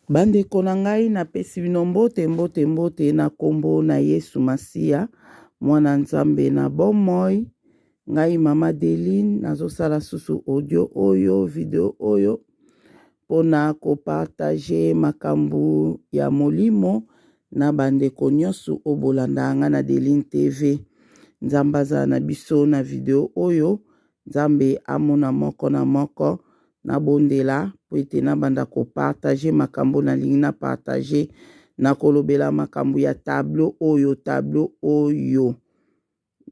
Bandeko na ngai napesi bino mbote na kombo na Yesu Masia mwana nzambe na bomoi. Ngai mama Deline nazosala susu audio oyo video oyo pona kopartage makambu ya molimo na bandeko nyonso obolanda nga na Deline TV. Nzambe aza na biso na video oyo, nzambe amona moko na moko na bondela po ete na banda kopartage makambo na lingi na partage na kolobela makambo ya tableau oyo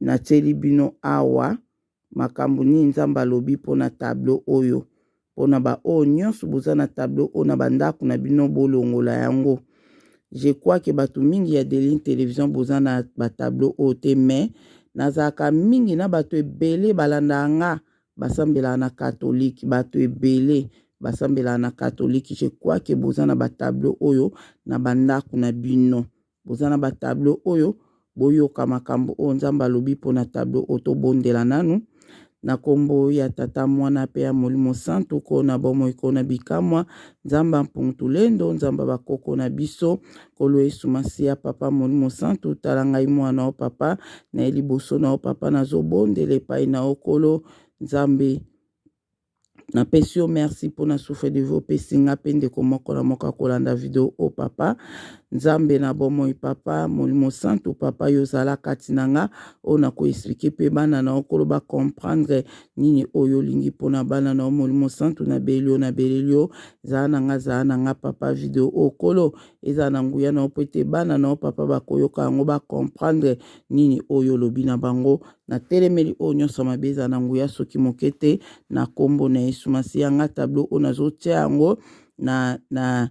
na teli bino awa makambo ni nzambe alobi po na tableau oyo pona ba o nyonso boza na tableau o na bandako na bino bolongola yango. Je crois que batu mingi ya Deline Télévision boza na ba tableau o te, mais nazaka mingi na batu ebele balanda nga basambela na catholique, batu ebele basambela na catholique. Je crois que boza na ba tableau oyo na bandako na bino, boza na ba tableau oyo boyoka makambo o nzamba lobi po na tableau oto bondela nanu na kombo ya tata mwana pe ya molimo santu ko na bomo iko na bikamwa nzamba mpuntulendo nzamba bakoko na biso kolo Yesu Masia papa molimo santu tala ngai mwana o papa na eliboso na o papa nazo bondele pai na okolo nzambe na pesio merci pour na souffle de vos pesinga pende komoko na moka kolanda video o papa nzambe na bomoi papa molimo santu papa yozala katinanga o na ko expliquer pe bana na okolo ba comprendre nini oyo lingi pona bana na molimo santu na belio zana nga papa video okolo eza na nguya na opete bana na papa bakoyoka ngo ba comprendre nini oyo lobi na bango na telemeli o nyonso mabeza na nguya soki mokete na kombo na Yesu Masia nga tableau o nazotia yango na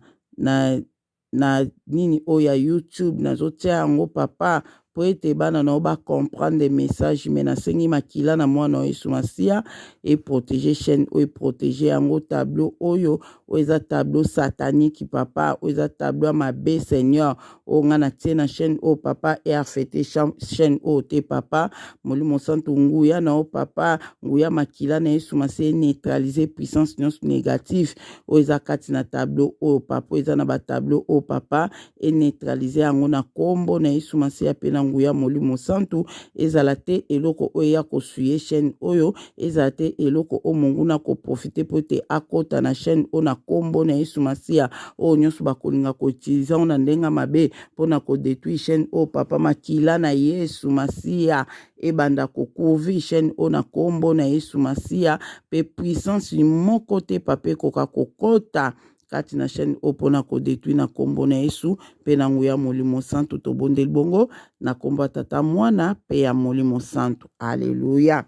nini o ya YouTube nazotia yango papa po ete bana na ba comprendre message mais na sengi makila na mwana wa Yesu Masia et protéger chaîne o et protéger yango tableau oyo o eza tableau satanique papa o eza tableau mabe Seigneur o nga na tie na chaîne o papa et affecter chaîne o te papa molimo santu nguya na o papa nguya makila na Yesu Masia neutraliser puissance nyonso négative o eza kati na tableau o papa o eza na ba tableau o papa et neutraliser yango na kombo na Yesu Masia pe na nguya molimo santu ezala te eloko oyo ya kosuye chaîne oyo ezala te eloko o mungu na ko profiter po te akota na chaîne o na kombo na Yesu Masia o nyonso bakolinga ko utiliser na ndenga mabe pona ko détruire chaîne o papa makila na Yesu Masia ebanda ko couvrir chaîne o na kombo na Yesu Masia pe puissance moko te pape koka kokota kati na chaîne opona ko détruire na kombo na Yesu pe na nguya molimo santu to bondel bongo na kombo tata mwana pe ya molimo santu. Alléluia.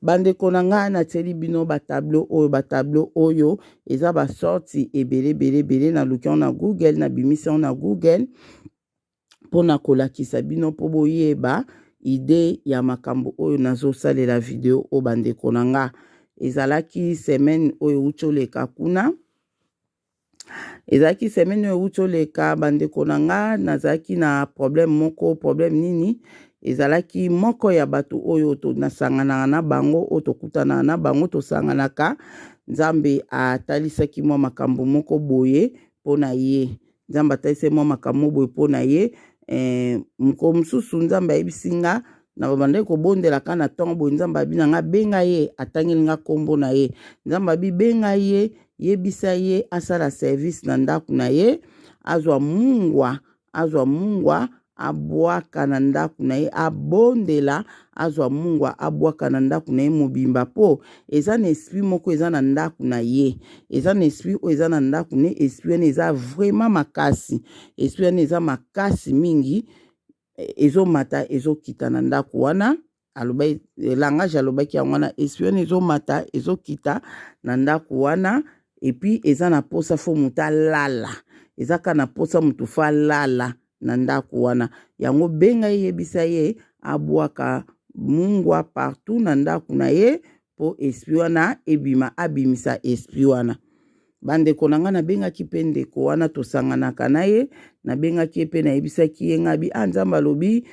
Bandeko na nga na teli bino ba tableau oyo eza ba sorti ebele na lukion na Google na bimisa na Google pona kolakisa bino po boyeba ide ya makambo oyo nazosalela video o bandeko na nga ezalaki semaine oyo ucholeka kuna. Ezaki semaine oyo ucholeka bandeko na nga nazaki na problème nini ezalaki moko ya bato oyo to nasangana na bango o tokutana na bango tosanganaka nzambe atalisaki mwa makambo moko boye pona ye nzambe atalisi mwa makambo boye pona ye mko msusu nzambe ayebisinga na babandaki kobondela kana ntongo boye nzambe abina nga benga ye atangeli nga kombo na ye nzambe abi benga ye yebisa ye asala service na ndako na ye azwa mungwa abwaka na ndako na ye abondela azwa mungwa abwaka na ndako na ye mobimba po eza na esprit moko eza na ndako na ye eza na esprit o eza na ndako ne esprit ne eza vraiment makasi esprit ne eza makasi mingi ezomata ezokita na ndako wana aloba langage alobaki yango wana esprit ne ezomata ezokita na ndako wana et puis eza na posa fo muta lala eza ka na posa mutu fa lala na ndako wana yango benga yebisa ye abwaka mungwa partout na ndako na ye po esprit wana abimisa esprit wana. Bandeko na nga nabengaki pe ndeko wana tosanganaka na ye nabengaki ye pe nayebisaki ye ngabi nzambe alobi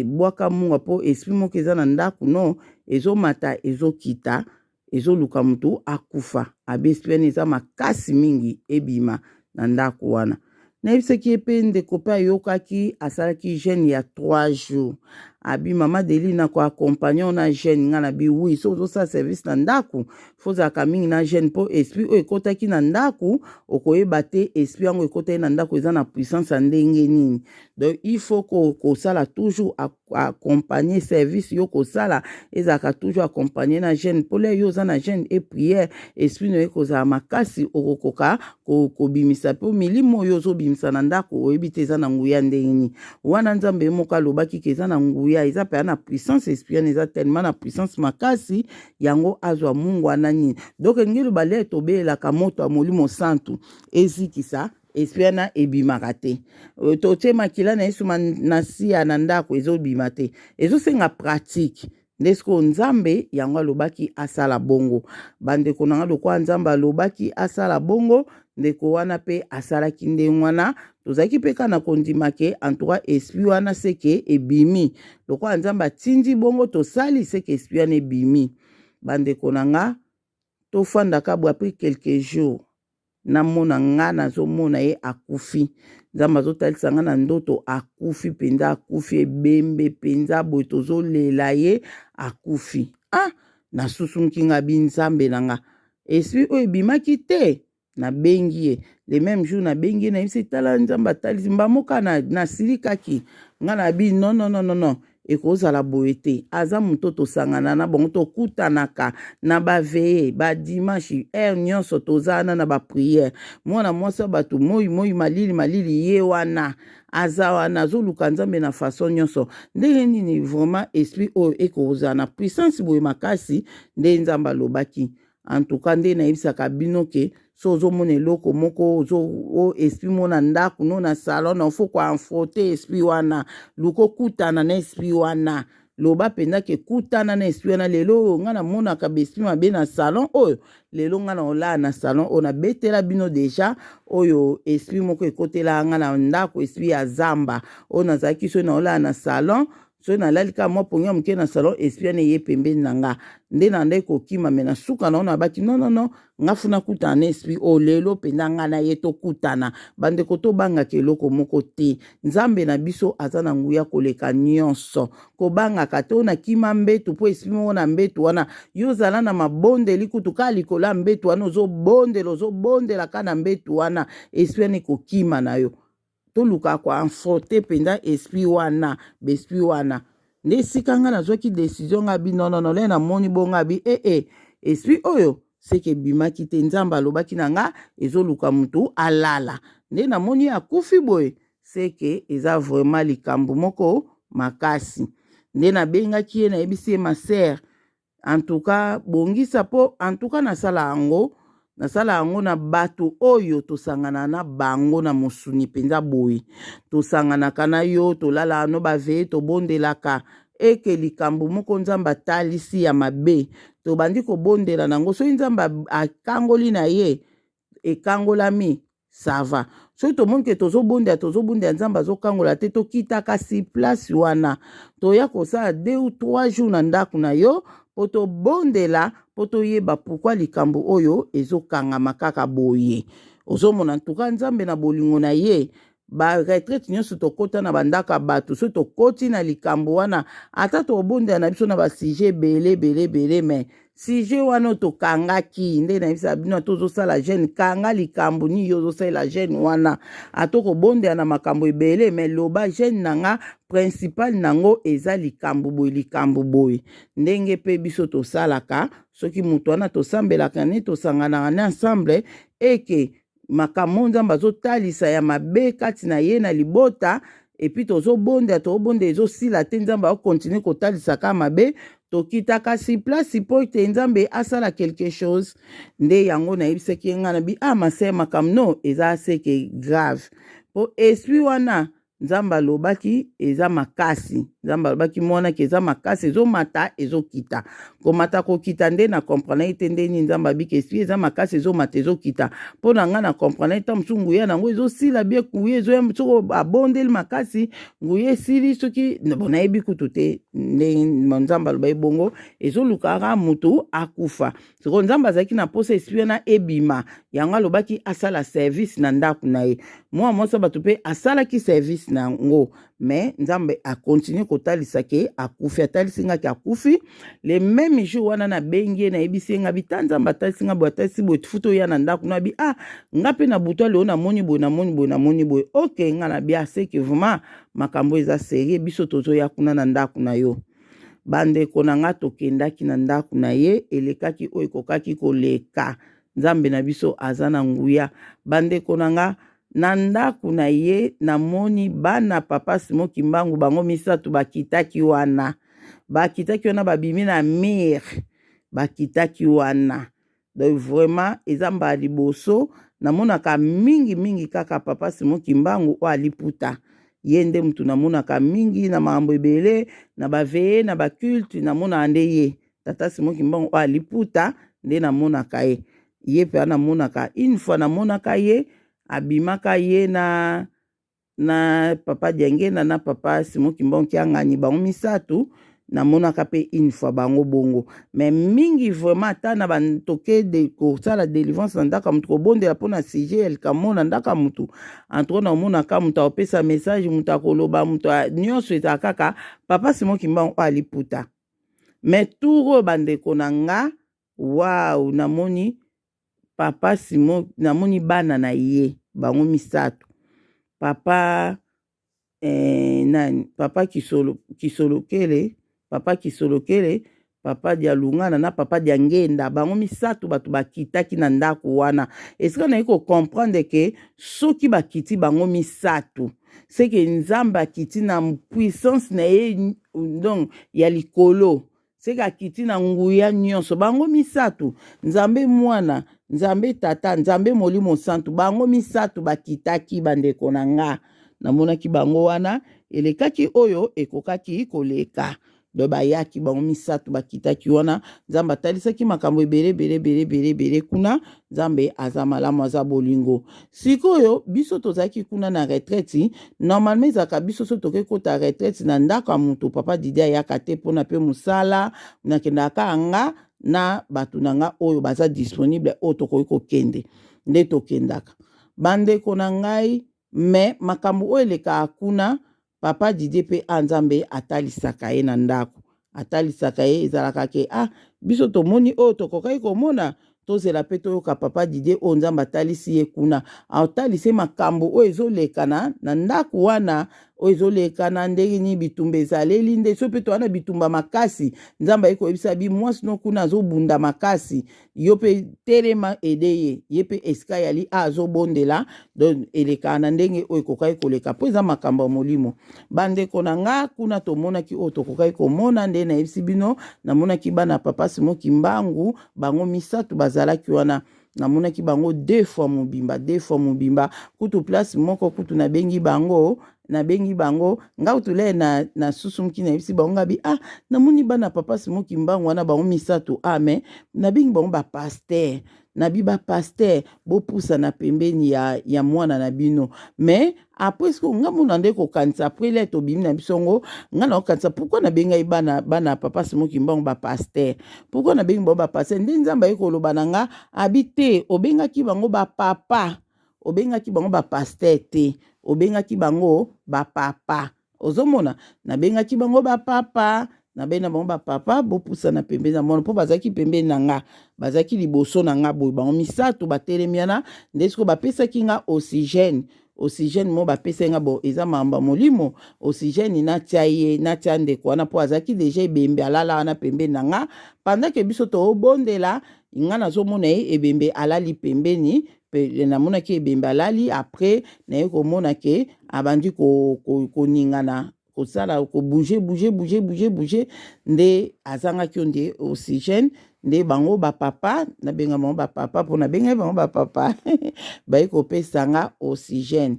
bwaka mungwa po esprit moko eza na ndako no ezomata ezokita ezoluka mutu akufa abe esprit eza makasi mingi ebima na ndako wana. Nayebisaki ye mpe ndeko mpe ayokaki asalaki jeune ya 3 jours. Abi mama Deli na ko accompagner na jeune nga na bi oui so ozosala service na ndako fozalaka mingi na jeune mpo esprit oyo ekotaki na ndako okoyeba te esprit yango ekotaki na ndako eza na puissance ya ndenge nini. Donc il faut kosala toujours accompagner service yo kosala ezalaka toujours accompagner na jeune mpo le yo oza na jeune et prière esprit no ekozala makasi okokoka kobimisa mpo milimo oyo ozobimisa na ndako oyebi te eza na nguya ndenge nini. Wana Nzambe moko alobaki ke eza na nguya eza pe na puissance esprit eza tellement na puissance makasi yango azwa mungu wana nini. Donc ngelo bale tobelaka moto ya molimo santu ezikisa esprit na ebimaka te. Totie makila na Yesu na siya na ndako ezobima te. Ezosenga pratique. Ndesko Nzambe yango alobaki asala bongo. Bandeko nanga lokwa Nzambe alobaki asala bongo ndeko wana pe asalaki ndenge wana. Tozaki peka na kondima ke en tout cas esprit wana seke ebimi. Lokwa Nzambe atindi bongo tosali seke esprit wana ebimi. Bandeko nanga tofanda kabwa après quelques jours. Namona nga nazomona ye akufi. Nzambe azotalisa nga na ndoto akufi penza akufi ebembe penza boye tozolela ye akufi. Nasusunki nga bi Nzambe nanga. Esprit oyo ebimaki te na bengi ye. Le même jour na bengi na yebisi tala Nzambe atalisi mbamoka na silikaki. Nga na bi non. Ekozala boye te aza moto tosangana na bongo tokutanaka na baveye ba dimanche nyonso tozana na ba prière mwana mwasa batu moi malili ye wana aza wana azoluka Nzambe na façon nyonso ndenge nini vraiment esprit oyo ekozala na puissance boye makasi nde Nzambe alobaki. En tout cas nde nayebisaka bino ke so ozomona eloko moko o esprit mona ndako no na salon na fo ko enfote esprit wana luko kutana na esprit wana loba penda ke kutana na esprit wana lelo nga na mona ka esprit mabe na salon oyo lelo nga na ola na salon ona betela bino deja oyo esprit moko ekotela nga na ndako esprit ya zamba ona zaki so na ola na salon so na lalika mo pongia mke na salon esprit ne ye pembeni nanga nde na ndeko kima mena suka na ona baki non ngafuna kutana esprit o lelo penda nga na ye to kutana bandeko to banga keloko moko te. Nzambe na biso aza na nguya koleka nyonso ko banga kato na kima mbetu po esprit mo na mbetu wana yo zala na mabonde likutu ka likola mbetu wana zo bondela kana mbetu wana esprit ne ko kima na yo toluka kwa enfote penda esprit wana besprit wana nde sikanga nazwaki décision nga bi non le na moni bonga bi esprit oyo seke bimaki te Nzambe alobaki nanga ezoluka mutu alala nde na moni akufi boye seke eza vraiment likambo moko makasi nde na bengaki ye na yebisi ma sœur en tout cas bongisa po en tout cas nasala yango na bato oyo tosangana na bango na mosuni penza boye tosanganaka na yo tolala no baveye tobondelaka eke likambo moko Nzambe atalisi ya mabe tobandi kobondela nango so Nzambe akangoli na ye ekangolami sava so tomoni ke tozobondela Nzambe azokangola te tokitaka si place wana toya kosala 2 ou 3 jours na ndako na yo po tobondela po toyeba pourquoi likambo oyo ezokangama kaka boye ozomona ntuka Nzambe na bolingo na ye ba retraite nyonso tokota na bandaka bato so tokoti na likambo wana ata tobondela na biso na ba sujet belé mais sujet wana tokangaki nde na bisa bino tozosala jeune kanga likambo ni yo zosala jeune wana atoko bondela na makambo ebele mais loba jeune nanga principal nango eza likambo boye ndenge pe biso tosalaka soki mutu wana tosambelaka ne tosangana na ensemble eke makambo Nzambe azotalisa ya mabe kati na ye na libota epi tozobonda ezosila te Nzambe akontinue kotalisa ka mabe tokitaka si place po ete Nzambe asala quelque chose nde yango nayebisaki nga na bi masere makambo no eza seke grave po esprit wana Nzambe alobaki eza makasi nzambe alobaki mwana ke eza makasi ezomata ezokita komata kokita nde na comprendre ete ndeni nzambe abiki espi eza makasi ezomata ezokita mpo na nga na comprendre ete mosu nguya nango ezosila bie nguya ezoya soko abondeli makasi nguya esili soki nayebi kutu te nde nzambe aloba ebongo ezolukaka mutu akufa soko nzambe azalaki na posa espi wana ebima yango alobaki asala service na ndako na ye mwa mwasi bato mpe asalaki service na yango mais nzambe akontinue kotalisa ke akufi atalisi nga ke akufi le même jour wana na bengi ye nayebisi nga bita nzambe atalisi nga boye atalisi boye futa oya na ndako na bi nga mpe na butu aleo namoni boye ok nga na bia seke vraiment makambo eza serie biso tozoya kuna na ndako na yo bandeko na nga tokendaki na ndako na ye elekaki oyo ekokaki koleka nzambe na biso aza na nguya bandeko na nga na ndako na ye namoni bana papa Simon Kimbangu bango misato bakitaki wana babimi na mire bakitaki wana donc vraiment eza mbala liboso namonaka mingi kaka papa Simon Kimbangu oyo aliputa ye nde mutu namonaka mingi na makambo ebele na baveye na baculte namona nde ye tata Simon Kimbangu oyo aliputa nde namonaka ye mpe namonaka une fois namonaka ye abimaka ye na papa Diangena na papa Simon Kimbangu kiangani bango misato namonaka pe une fois bango bongo mais mingi vraiment ata na bantoke de kosala délivrance na ndaka mutu kobondela mpona sujet elikamona ndaka mutu entre na omonaka mutu akopesa message mutu akoloba mutu nyonso ezala kaka papa Simon Kimbangu aliputa mais turo bandeko na nga wow namoni papa Simon namoni bana na ye bango misato papa papa Kisolokele papa Dialungana na papa Diangenda bango misato bato bakitaki na ndako wana esika na yiko comprendre ke soki bakiti bango misato c'est que nzambe akiti na puissance na ye donc ya likolo c'est que akiti na nguya nyonso bango misato nzambe mwana nzambe tata nzambe molimo santu bango misato bakitaki bandeko na nga namonaki bango wana elekaki oyo ekokaki koleka do bayaki bango misato bakitaki wana nzambe atalisaki makambo ebele kuna nzambe aza malamu aza bolingo sikoyo biso tozalaki kuna na retraite normalement ezalaka biso so toke kota retraite na ndako ya mutu papa Didi ayaka te mpona mpe mosala nakendaka nga na bato na nga oyo baza disponible oyo tokoki kokende nde tokendaka bandeko na ngai me makambo oyo elekaka kuna papa Didi pe nzambe atalisaka ye na ndako atalisaka ye ezalaka ke biso tomoni oyo tokokaki komona tozela pe toyoka papa Didi oyo nzambe atalisi ye kuna atalise makambo oyo ezolekana na ndako wana oyo ezolekana ndenge nini bitumba ezaleli nde so pe towana bitumba makasi nzambe ayikoyebisa bi mwasi no kuna azobunda makasi yo pe telema ede ye pe esika yali azobondela donc elekana na ndenge oyo ekokaki koleka po eza makambo ya molimo bandeko na nga kuna tomonaki oyo tokokaki komona nde nayebisi bino namonaki bana papa Simon Kimbangu bango misato bazalaki wana namonaki bango deux fois mobimba kutu place moko kutu nabengi bango nga utule na susumki na yebisi bango ngabi namoni bana papa Simon Kimbangu wana bango misato mais nabengi bango ba pasteur nabi ba pasteur bopusa na pembeni ya mwana na bino mais après ce que nga mona nde ko kanisa après le to bimi na bisongo nga na kanisa pourquoi na benga bana papa Simon Kimbangu ba pasteur pourquoi na bengi bango ba pasteur ndi nzamba yeko loba na nga habite obengaki bango ba papa obengaki bango ba pasteur te obengaki bango ba papa ozomona nabengaki bango ba papa nabena bango ba papa bopusa na pembeni na mwana po bazaki pembeni na nga bazaki liboso na nga boy bango misato batelemiana ndesiko bapesaki nga oxygène mo bapesa nga bo eza mamba molimo oxygène natia ndeko wana po azaki deja ebembe alala wana pembeni na nga pendant que biso tobondela nga nazomona ye ebembe alali pembeni namonaki ebembe alali après naye komona ke abandi koningana kosala bouger nde azangaki nde oxygène nde bango bapapa nabenga bango bapapa mpo nabenga bango bapapa bayi kopesa nga oxygène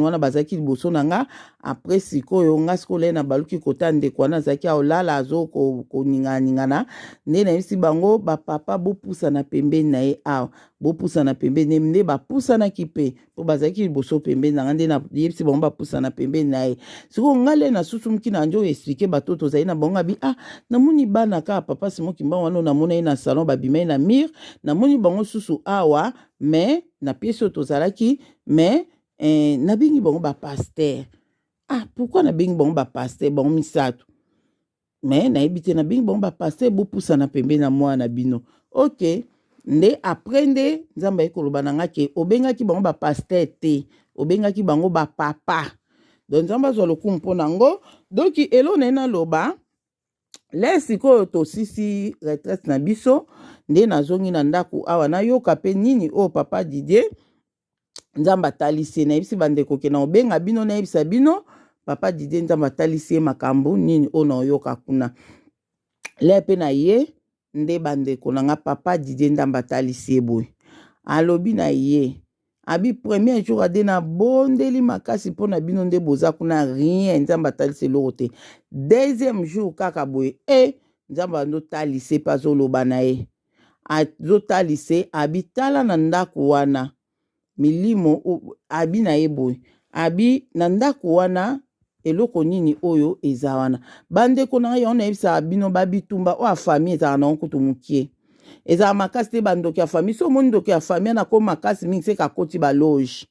wana bazalaki liboso na nga après sikoyo nga sikoyo na baluki kota ndeko wana azalaki aolala azo koninganingana nde nayebisi bango bapapa bopusana pembeni na ye awa bopusana pembeni nde bapusanaki mpe mpo bazalaki liboso pembeni nanga nde nayebisi bango bapusana pembeni na ye sikoyo nga le nasusumuki na njo explike bato tozali na bango abi namoni bana kaka papa Simon Kimbangu wana namona ye na salon babimai na mire namoni bango susu awa me na piese oyo tozalaki me nabengi bango bapaster pourquoi nabengi bango bapaster bango misato me nayebi te nabengi bango bapaster bopusana pembeni na mwana na bino ok nde apres nde nzambe ayekoloba na nga ke obengaki bango bapaster te obengaki bango bapapa donc nzambe azwa lokumu mpo nango donc elo na ye naloba le sikoyo tosisi retraite na biso nde nazongi na ndako awa nayoka mpe nini oyo papa Didier nzambe atalisi nayebisi bandeko ke na obenga bino nayebisa bino papa Didier nzambe atalisi ye makambo nini oyo na oyoka kuna le mpe na ye nde bandeko na nga papa Didier nzambe atalisi ye boye alobi na ye abi premier jour ade na bondeli makasi mpo na bino nde boza kuna rien nzambe atalisi eloko te deuxième jour kaka boye nzambe azotalise mpe azoloba na ye azotalise abi tala na ndako wana milimo abi na ye boye abi na ndako wana eloko nini oyo eza wana bandeko na yo nayebisaka bino babitumba oyo afamille ezalaka nango kutu mokie ezalaka makasi te bandoki ya famille so omoni ndoki ya famille anakoma makasi mingi se kakoti baloge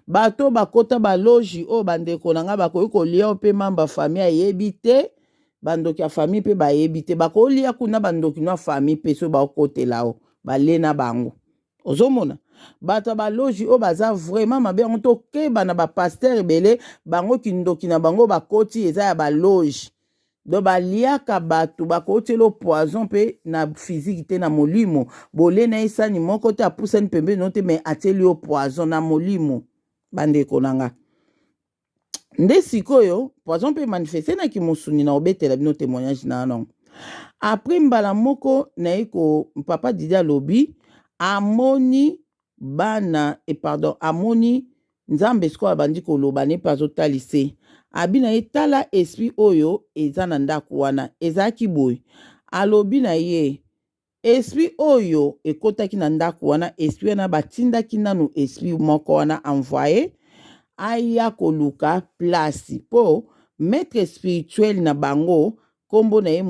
bato bakota baloge oyo bandeko na nga bakoki kolia mpe mamba famille ayebi te bandoki ya famille mpe bayebi te bakolia kuna bandoki na famille mpe so bakotela o bale na bango ozomona bato balogi oyo baza vraiment mabe yango tokeba na bapaster ebele bango kindoki na bango bakoti eza ya balogi do baliaka bato bakotela poison mpe na physique te na molimo bole na esani moko te apusani pembeni no te me atieli yo poison na molimo bandeko na nga nde sikoyo poison mpe manifeste naki mosuni na obetela bino témoignage na nango après mbala moko naye ko papa Didier alobi amoni bana amoni nzambe sikoyo abandi koloba ne mpe azotalise abi na ye tala esprit oyo eza na ndako wana ezalaki boye alobi na ye esprit oyo ekotaki na ndako wana esprit wana batindaki nanu esprit moko wana envoye aya koluka place po maître spirituel na bango kombo na ye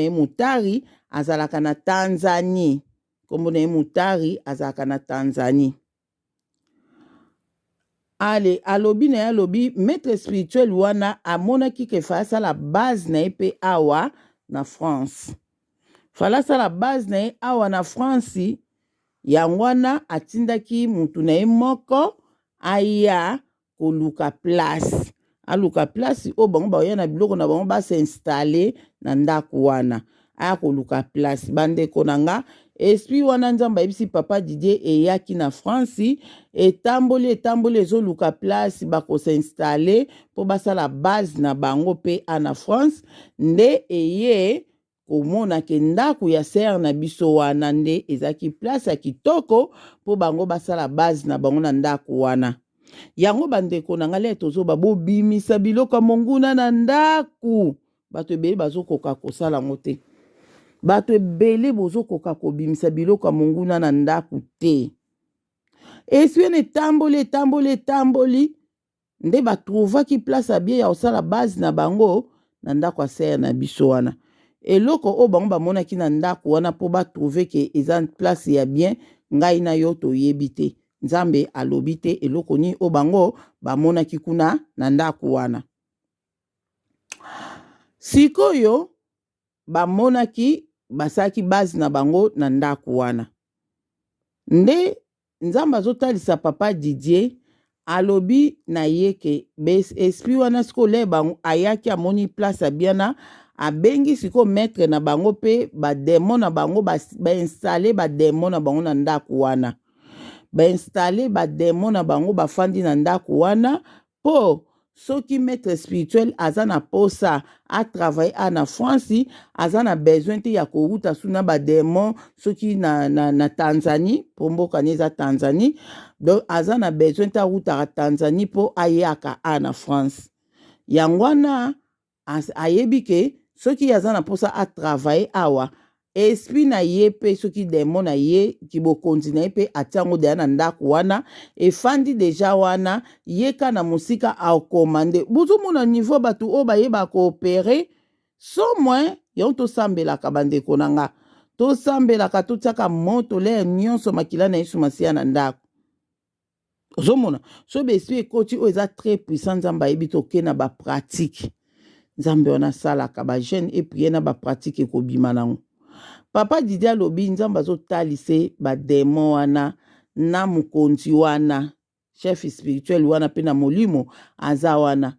Mutari azalaka na Tanzanie kombo na ye Mutari azalaka na Tanzanie ale alobi na ye alobi maître spirituel wana amonaki ke fala la base na ye pe awa na France fala la base na ye awa na France yango wana atindaki mutu na ye moko aya koluka place aluka place oyo bango baoya na biloko na bango basinstale na ndako wana aya koluka place bandeko na nga esprit wana nzambe ayebisi papa Didier eyaki na France etamboli ezoluka place bakosinstale mpo basala base na bango mpe na France nde eye komona ke ndako ya ser na biso wana nde ezaki place ya kitoko mpo bango basala base na bango na ndako wana yango bandeko na nga le tozoba bobimisa biloko ya monguna na ndako bato ebele bazokoka kosala yango te bato ebele bozokoka kobimisa biloko ya monguna na ndako te eswi ene etamboli nde batrouvaki place ya bie ya kosala base na bango na ndako ya ser na biso wana eloko oyo bango bamonaki na ndako wana mpo batrouve ke eza place ya bien ngai na yo toyebi te nzambe alobi te eloko nini oyo bango bamonaki kuna na ndako wana sikoyo bamonaki basalaki base na bango na ndako wana nde nzambe azotalisa papa Didier alobi na ye ke esprit wana sikoyo le bango ayaki amoni place abiana abengi sikoyo maître na bango mpe bademo na bango bainstale bademo na bango na ndako wana bainstale bademo na bango bafandi na ndako wana po soki maître spirituel aza na posa a travailler na France aza na besoin te ya kouta suna ba démon soki na Tanzanie po mboka neza Tanzanie donc aza na besoin te auta Tanzanie po ayaka na France yango wana ayebi ke soki aza na posa a travailler awa esprit na ye pe soki démon na ye ki bokonzi na ye pe atiango deya na ndako wana efandi deja wana yeka na musika akomande bozomona niveau bato oyo bayeba koopere so moins yango tosambelaka bandeko na nga tosambelaka totiaka moto le nyonso makila na yesu masiya na ndako ozomona so besprit ekoti oyo eza très puissant nzambe ayebi toke na bapratique nzambe wana asalaka bajeune eprie na bapratique ekobima nango papa Didi alobi nzambe azotalise bademon wana na mokonzi wana chef spirituel wana pe na molimo aza wana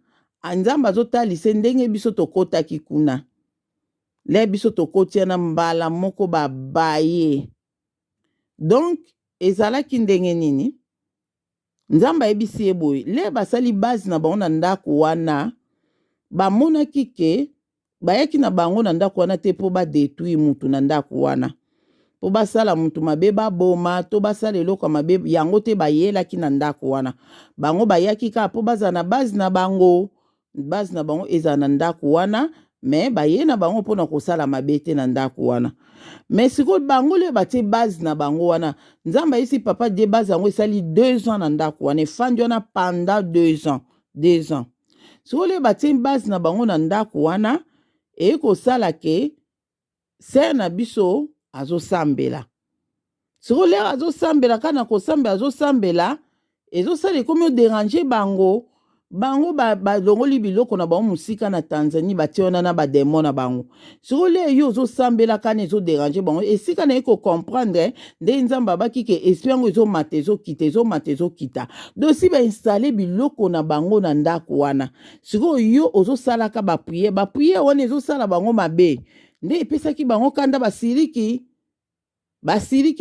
nzambe azotalise ndenge biso tokotaki kuna le biso tokotia na mbala moko babaye donc ezalaki ndenge nini nzambe ayebisi ye boye le basali base na bango na ndako wana bamonaki ke bayaki na bango na ndako wana te po badetruire mutu na ndako wana po basala mutu mabe baboma to basala eloko mabe yango te bayelaki na ndako wana bango bayaki kaka po baza na base na bango eza na ndako wana me baye na bango mpona kosala mabe te na ndako wana me sikoyo bango le batie base na bango wana nzambe ayesi papa die base yango esali 2 ans na ndako wana efandi wana pendant 2 ans sikoyo le batie base na bango na ndako wana ekosala ke ser na biso azosambela sikoyo lero azosambela kana kosambela azosambela ezosala ekomi odérange bango balongoli biloko na bango musika na Tanzanie batie wana na bademon na bango sikoyo lero yo ozosambela kana ezodérange bango esika na ye kocomprendre nde nzambe abaki ke esprit yango ezomata ezokita dosi bainstale biloko na bango na ndako wana sikoyo yo ozosalaka bapriere wana ezosala bango mabe nde epesaki bango kanda basiriki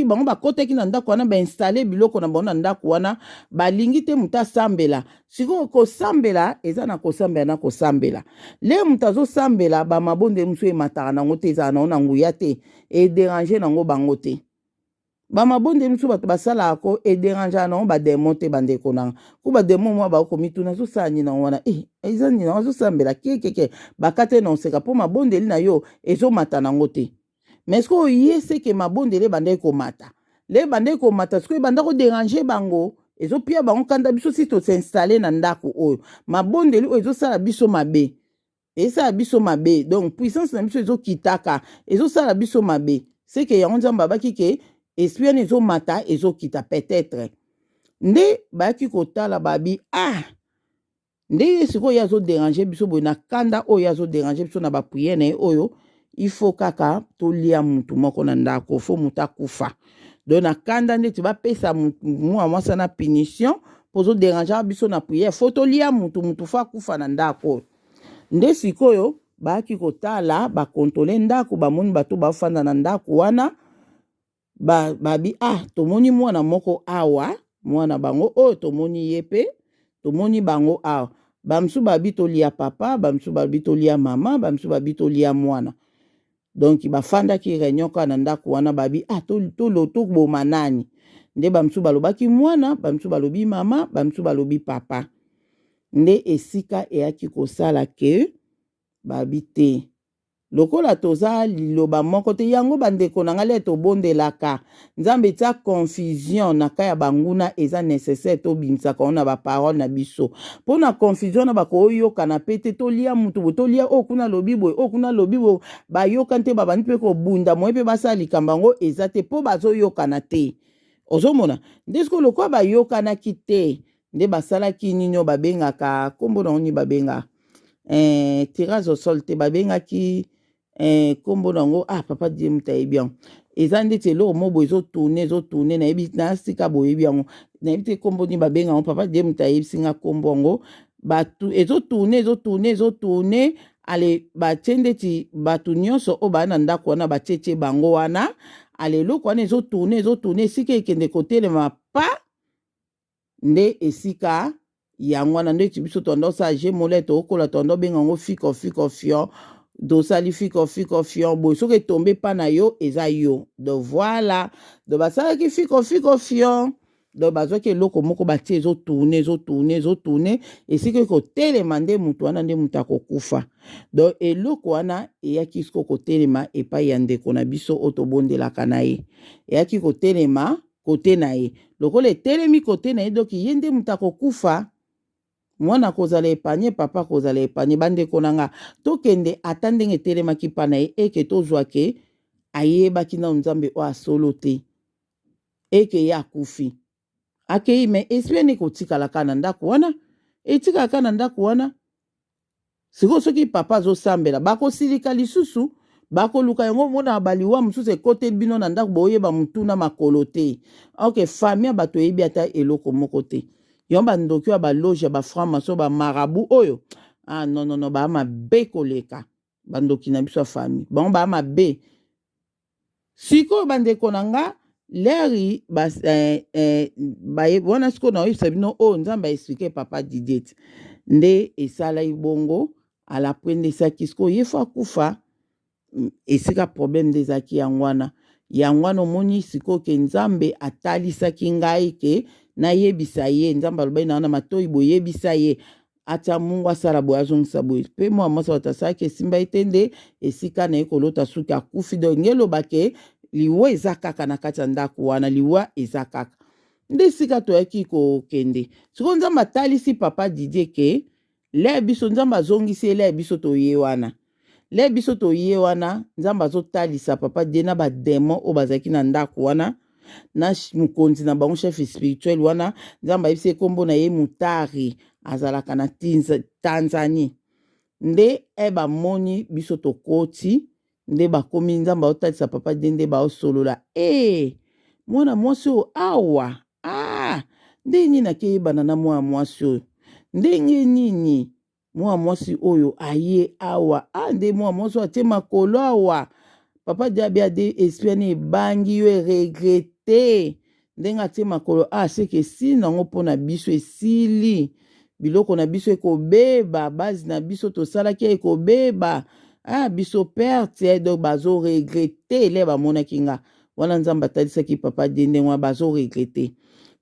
bango bakotaki na ndako wana bainstale biloko na bango na ndako wana balingi te mutu asambela sikoyo kosambela eza na kosambela le mutu azosambela bamabonde mosusu emataka nango te ezala nango na nguya te ederange nango bango te bamabonde mosusu bato basalaka ko ederangeaka nango bademon te bandeko nanga ku bademon mwa bakomituna azosala nini nango wana eza nini nango azosambela kekeke bakate na oseka mpo mabondeli na yo ezomata nango te mais sikoyo ye seke mabondeli ebandaki komata sikoyo ebanda kodérange bango ezopia bango kanda biso si tosinstale na ndako oyo mabondeli oyo ezosala biso mabe donc puissance na biso ezokitaka ezosala biso mabe seke yango nzambe abaki ke esprit wana ezomata ezokita peut-être nde bayaki kotala babi nde ye sikoyo ye azodérange biso boye na kanda oyo azodérange biso na bapriere na ye oyo il faut kaka tolia mutu moko na ndako fo mutu akufa donc na kanda ndeti bapesa mwa mwasa na punition pozo déranger biso na prière fo tolia mutu fo akufa na ndako nde sikoyo bayaki kotala bakontole ndako bamoni bato bafanda na ndako wana babi tomoni mwana moko awa mwana bango oyo tomoni ye pe tomoni bango awa bamsu babi tolia papa bamsu babi tolia mama bamsu babi tolia mwana donc bafandaki réunion ka na ndako wana babi toboma nani nde bamsu balobaki mwana bamsu balobi mama bamsu balobi papa nde esika eyaki kosala ke babi te lokola toza liloba moko te yango bandeko na ngale tobondelaka nzambe tia confusion na kaya banguna eza nécessaire tobimisaka ona ba parole na biso pona confusion na bakoyoka na pete tolia mutu tolia okuna lobi boy okuna lobi bo bayoka nte babani pe ko bunda moye pe basali kambango eza te po bazoyoka na te ozomona ndesko lokwa bayoka na kite nde basala kininyo babengaka kombo na oni babenga tirage au sol te babengaki kombo nango papa die mutayebi yango eza ndeti eloko mo boye ezotourne nayebi na sika boyebi yango nayebi te kombo ni babenga yango papa die mutayebisi nga kombo yango bato ezotourne ale batie ndeti bato nyonso oyo baa na ndako wana batie bango wana ale eloko wana ezotourne esika ekende kotelema pa nde esika yango wana ndeti biso tondo sa je molete okola tondo bengango fiko fion dosali fiko fion boy soki tombe pa na yo eza yo donc voilà donc basalaki fiko fion donc bazwaki eloko moko batie ezotourne esika kotelema nde mutu wana nde mutu akokufa donc eloko wana eyaki siko kotelema epai ya ndeko na biso oyo tobondelaka na ye eyaki kotelema kote na ye lokola etelemi kote na ye donc ye nde mutu akokufa mwana kozala epanye papa kozala epanye bandeko na nga tokende ata ndenge etelemaki pa na ye eke tozwake ayebaki na nzambe oyo asolo te eke ye akufi akei me esprit kotikalaka na ndako wana etikalaka na ndako wana sikoyo soki papa azosambela bakosilika lisusu bakoluka yango mona baliwa mosusu ekoteli bino na ndako boyeba mutuna makolo te ok famille ya bato eyebi ata eloko moko te yo bandoki ya baloge ya baframaso bamarabu oyo non baa mabe koleka bandoki na biso ya famille bango baa mabe sikoyo bandeko na nga leri wana sikoyo naoyebisa bino oyo nzambe aexplike papa Didier nde esala ibongo alapwende esaki sikoyo ye fo akufa esika problème nde ezalaki yango wana omoni sikoyo ke nzambe atalisaki ngai ke nayebisa ye nzambe alobai na wana matoi boyebisa ye atia mungu asala boye azongisa boye mpe mwa mwasi bato asalaki esimba ete nde esika na ye kolota suki akufi donc ngelobake liwa eza kaka na kati ya ndako wana liwa eza kaka nde esika toyaki kokende sikoyo nzambe atalisi papa Didier ke le biso nzambe azongisi ele biso toye wana le biso toye wana nzambe azotalisa papa Didier na bademon oyo bazalaki na ndako wana na mokonzi na bango chef spirituel wana nzambe ayebisi ekombo na ye Mutari azalaka na Tanzanie nde bamoni biso tokoti nde bakomi nzambe aotalisa papa Didier nde baosolola mwana mwasi oyo awa nde nini akeyebana na mwana mwasi oyo ndenge nini mwana mwasi oyo aye awa nde mwana mwasi oyo atie makolo awa papa Didier abia de esprit ebangi yo eregrete ndenge atie makolo seke esili nango mpo na biso esili biloko na biso ekobeba base na biso tosalaki ekobeba biso perte donc bazoregrete ele bamonaki nga wana nzambe atalisaki papa Didier ndenge wana bazoregrete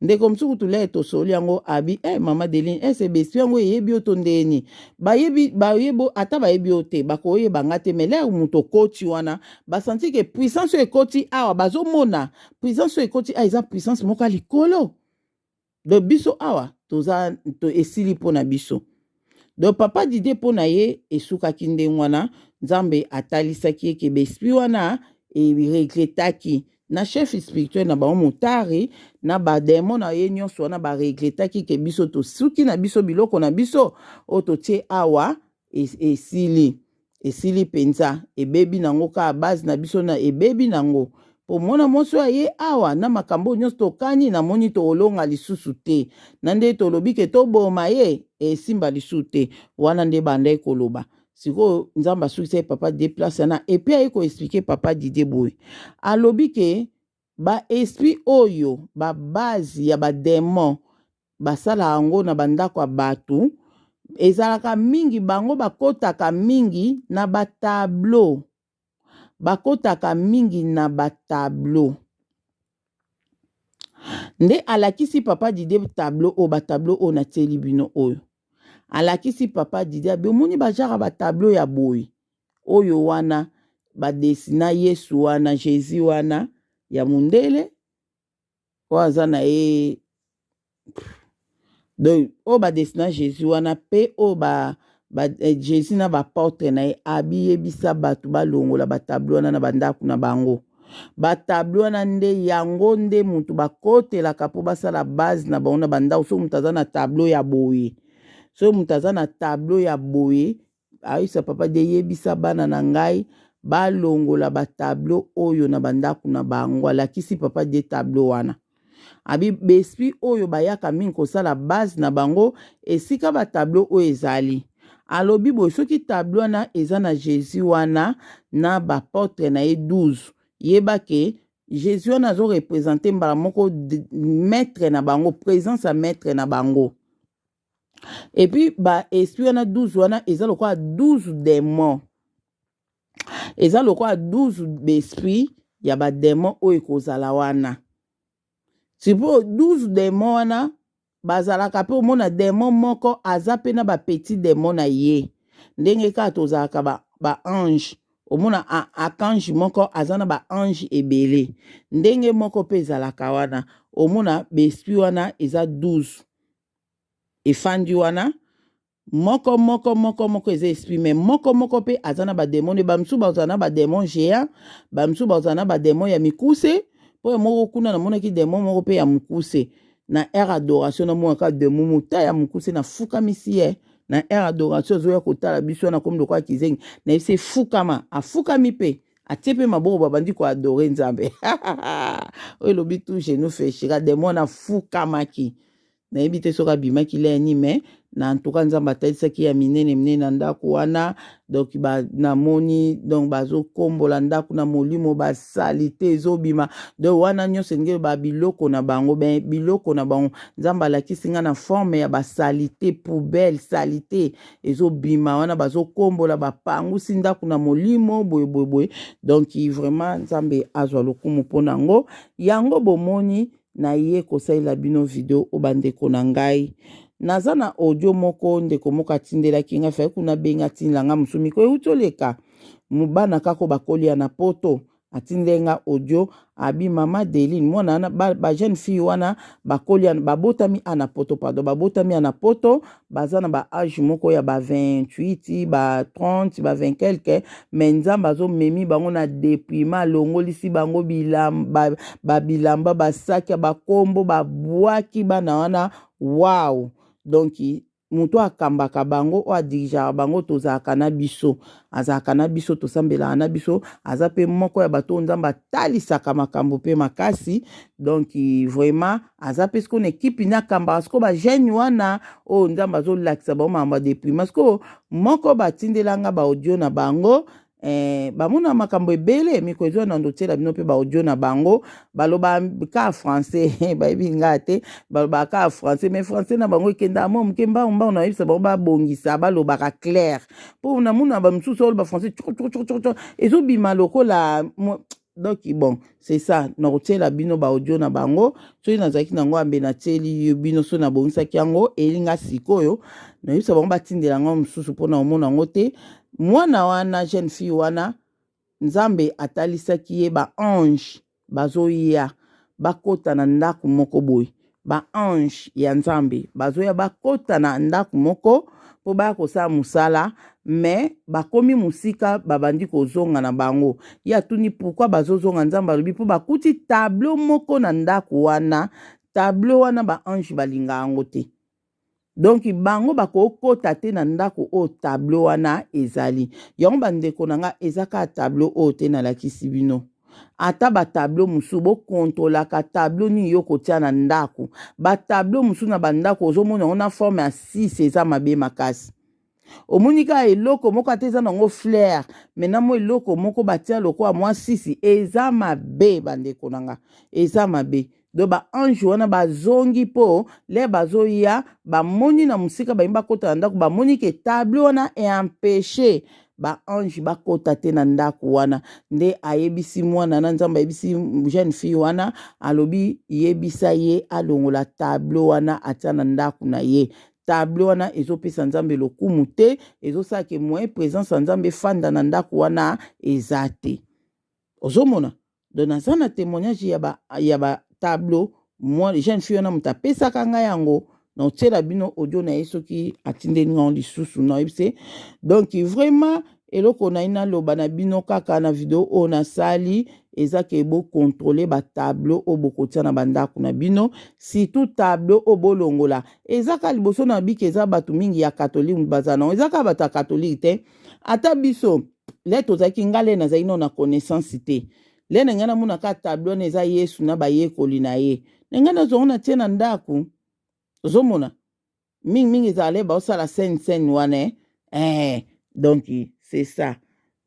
ndeko mosuku tule tosoli yango abi mama Deline ese besi yango eyebi oto ndeni bayebo ata bayebi ote bakoyeba nga te mele mutu okoti wana basanti ke puissance ekoti awa bazomona puissance ekoti eza puissance moko likolo donc biso awa toza esili mpona biso donc papa Didier mpona ye esukaki ndenge wana nzambe atalisaki eke besprit wana eregretaki na chef spirituel na bango Mutari na bademon na ye nyonso wana baregretaki ke biso tosuki na biso biloko na biso oyo totie awa esili penza ebebi nango ka base na biso na ebebi nango po mwana mwasi oyo aye awa na makambo nyonso tokani namoni toolonga lisusu te na nde tolobi ke toboma ye esimba lisusu te wana nde bandai koloba sikoyo nzambe asukisa papa Didier place na epi aye koexplike papa Didier boye alobi ke baesprit oyo babase ya bademon basala yango na bandako ya bato ezalaka mingi bango bakotaka mingi na batableau nde alakisi papa Didier batableau oyo natieli bino oyo alakisi papa Didier bomoni bajara batableau ya boye oyo wana badesina Yesu wana Jésus wana ya mundele oyo aza na ye donc oyo badesina Jésus wana pe oyo Jésus na baportre na ye abiyebisa bato balongola batableau wana na bandako na bango batableau wana nde yango nde mutu bakotelaka mpo basala base na bango na bandako so mutu aza na tableau ya boye ayisa papa de yebisa bana na ngai balongola batableau oyo na bandako na bango alakisi papa de tableau wana abi besprit oyo bayaka mingi kosala base na bango esika batableau oyo ezali alobi boye soki tableau wana eza na Jésus wana na baportre na ye 12 yeba ke Jésus wana azorepresente mbala moko maître na bango présence ya maître na bango Et puis ba esprit wana 12 wana eza lokola 12 démons. Eza lokola 12 esprit ya ba démons oyo ekozala wana. Sipo 12 démons wana bazalaka pe omona démon moko aza pe na ba petit démon na ye. Ndenge kaka tozalaka ba ange. Omona archange moko aza na ba ange ebele. Ndenge moko pe ezalaka wana. Omona ba esprit wana eza 12. Efandi wana moko eza esprit mais moko pe azana ba démon ne bamsu bazana ba démon géant bamsu bazana ba démon ya mikuse po moko kuna na mona ki démon moko pe ya mukuse na air adoration na mona ka démon muta ya mukuse na fuka misi na air adoration zo ya kotala biso na komdo kwa kizengi na ese fukama afuka mi pe atepe maboko babandi ko adorer nzambe oyo lobi tout genou fait chira démon na fukama ki na ebite soka bimaki leni mais na ntoka nzamba talisaki ya minene na ndako wana donc na moni donc bazo kombola ndako na molimo basalite ezobima donc wana nyonso ngelo ba biloko na bango ben biloko na bango nzamba lakisi nga na forme ya basalite poubelle salite ezobima wana bazo kombola bapangusi ndako na molimo boye donc vraiment nzambe azwa lokumu mpona ngo yango bomoni na ye kosalela bino video obandeko na ngai naza na audio moko ndeko moko atindelaki nga fa kuna benga tinlanga musumi ko utoleka mubana kako bakolia na poto atindenga audio abi mama Deline mwana na ba jeune fille wana bakolia babotami ana poto pardon babotami ana poto bazana ba âge moko ya ba 28 ba 30 ba 20 quelque mais nzamba zo memi bango na déprimant longolisi bango bilamba bilamba basaki bakombo babwaki bana wana wow donc muto akambaka bango o adirija bango tozalaka na biso azalaka na biso tosambelaka na biso aza pe moko ya bato nzamba talisaka makambo pe makasi donc vraiment aza pe sko na ekipe na kambaka sko ba jeune wana o nzamba azolakisa bango makambo ya déprimant sko moko batindelanga ba audio na bango bamona makambo ebele miko ezwa na ndotiela bino pe ba audio na bango baloba ka français bayebi nga te baloba ka français mais français na bango ekenda mo mkemba mba na yebisa bango babongisa balobaka clair po na mona ba msusu oloba français ezobima lokola donc bon c'est ça na kotiela bino ba audio na bango soki nazalaki nango ambe na tieli bino so na bongisaki yango elinga sikoyo na yebisa bango batindela yango mosusu mpona omona yango te mwana wana jeune fille wana nzambe atalisaki ye ba ange bazoya bakota na ndako moko boye ba ange ya nzambe bazoya bakota na ndako moko po baya kosala musala mais bakomi musika babandi kozonga na bango ya tuni pourquoi bazozonga nzambe alobi po bakuti tableau moko na ndako wana tableau wana ba ange balinga yango te donc bango bakokota te na ndako o tableau wana ezali yango bandeko na nga ezaka tableau o te na lakisi bino ata ba tableau musu bo kontrolaka tableau ni yo kotia na ndako ba tableau musu na bandako ozomona ona forme ya 6 eza mabe makasi omonika eloko moko ateza nango fleur maintenant mo eloko moko batia lokola mwa 6 eza mabe bandeko na nga eza mabe do ba ange wana bazongi po le bazoya bamoni na musika bayimba kota na ndako bamoni ke tableau wana empêché ba ange bakota te na ndako wana nde ayebisi mwana na nzambe ayebisi jeune fille wana alobi yebisa ye alongola tableau wana atia na ndako na ye tableau wana ezopesa nzambe lokumu te ezosala ke moyen présence ya nzambe fanda na ndako wana eza te ozomona donc naza na témoignage ya ba tableau moi jeune fille wana moto apesaka ngai yango na otiela bino audio na ye soki atindeli ngai lisusu na yebise donc vraiment eloko na ye naloba na bino kaka na video oyo nasali eza ke bokontrole batableau oyo bokotia na bandako na bino surtout tableau oyo bolongola eza ka liboso na bika eza bato mingi ya katolike baza nango eza ka bato ya katolike te ata biso le tozalaki ngale nazali no na connaissance te le na ngai namonaka tableau wana eza yesu na bayekoli na ye na ngai nazongo na tie na ndako ozomona mingimingi ezala le baosala scène wana donc c'est ça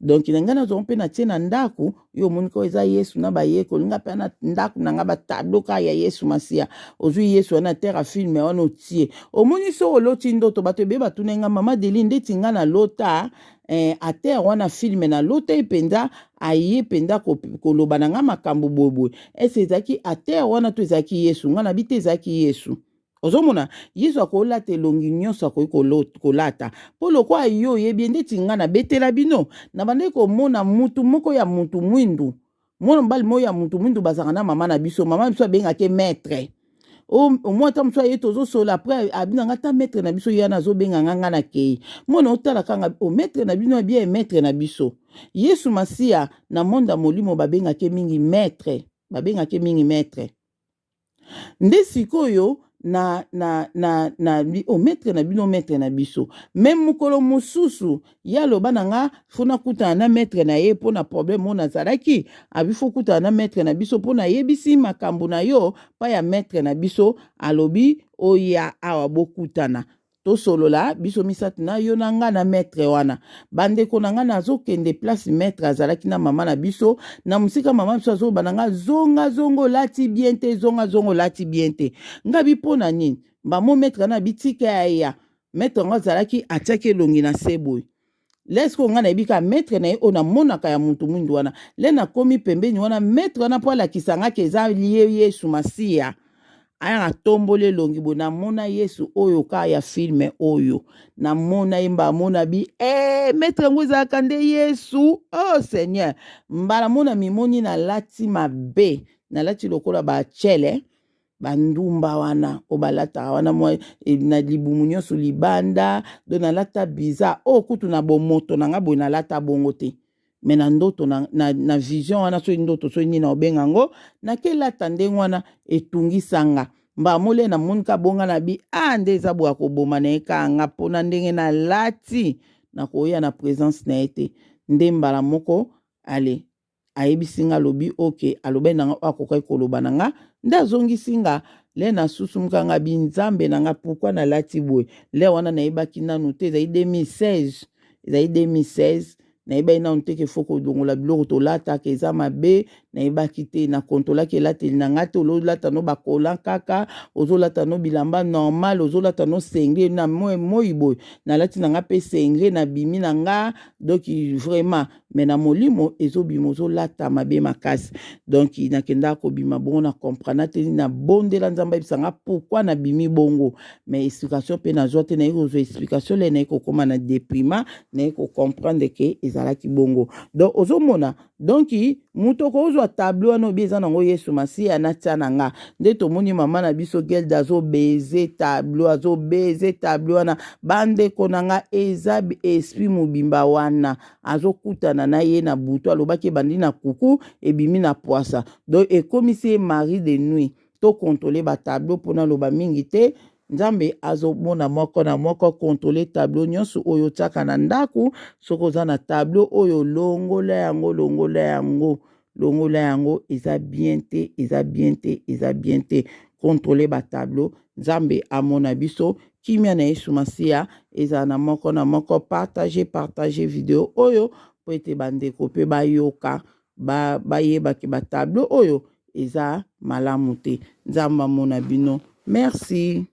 donc nga nazongo mpe na tie na ndako yo omoni ko eza yesu na bayekoli nga mpe na ndako na nga batablo kaka ya yesu masiya ozwi yesu wana terre a filme wana otie omoni so oloti ndoto bato ebe batuna nga mama Deline ndeti nga na lota a terre wana filme na lota epenza aye penza koloba na nga makambo boyeboye ese ezalaki a terre wana to ezalaki yesu nga na bi te ezalaki yesu ozomona yesu akolata elongi nyonso akoki kolata mpo lokwa yo oyebi ndeti nga na betela bino na bandeki komona mutu moko ya mutu mwindu mwana mobali moko ya mutu mwindu bazalaka na mama na biso abengaki maître omoi ata mosu aye tozosola apres abinanga ata maître na biso yana azobenganga nga na kei mona otalaka nga maître na bino abia maître na biso yesu masiya na monda molimo babengaki mingi maître nde sikoyo maître na bino maître na biso même mokolo mosusu ya loba na nga fona kutana na maître na ye mpona problème oyo nazalaki abifo kutana na maître na biso mpona yebisi makambo na yo pa ya maître na biso alobi oya awa bokutana tosolola biso misatu na yo na nga na maître wana bandeko na nga nazokende place maître azalaki na mama na biso na musika mama biso azoba na nga zongo lati bien te zongo lati bien te nga bipona nini bamo maître na bitika ya maître ngo azalaki atiaki elongi na seboy lesko nga na ebika maître na ye o na monaka ya mutu mwindu wana le na komi pembeni wana maître wana po alakisanga ke eza liye yesu masiya aya tombole longi bo na mona yesu oyo ka ya filme oyo na mona imba mona bi maître ngo ezalaka nde yesu oh seigneur mbala mona mimoni na lati mabe na lati lokola bachele bandumba wana obalata wana mwa na libumu nyonso libanda do na lata biza kutu na bomoto na nga boye na lata bongo te me na ndoto na vision wana so ndoto so nini na obengango na ke lata ndenge wana etungisanga mba mole na monika bonga na bi nde eza boya koboma na ekanga mpona ndenge na lati na koya na présence na ete nde mbala moko ale ayebisinga lobi alobe nanga akokaki koloba nanga nde azongisinga le na susu mukanga binzambe nanga pourquoi na lati boye le wana nayebaki nanu te ezali 2016 nayebaki nanu te ke foko dongola biloko tolataka eza mabe nayebaki te na kontolaki elateli nanga te ololata no bakola kaka ozolata no bilamba normal ozolata no sengre na moi boye nalati nanga mpe sengre na bimi nanga donc vraiment me na molimo ezobima ozolata mabe makasi donc nakenda kobima bongo na comprendre te na bondela nzambe bisanga pourquoi na bimi bongo mais explication pe na joie te na eko explication le na eko koma na déprimant na eko comprendre ke ezalaki bongo donc ozomona donc muto ko ozwa tableau wana obi eza nango yesu masiya natia na nga nde tomoni mama na biso gelde azobeze tableau wana bandeko na nga eza esprit mobimba wana azokutana na ye na butu alobaki ebandi na kuku ebimi na poisa donc ekomisi mari de nuit to contrôler ba tableau mpona loba mingi te nzambe azomona moko na moko contrôler tableau nyonso oyo tiaka na ndako soki oza na tableau oyo longola yango eza bien te contrôler ba tableau nzambe amona biso kimia na yesu masiya eza na moko na moko partager video oyo po ete bandeko pe bayoka bayebaki ba tableau oyo eza malamu te nzambe amona bino merci.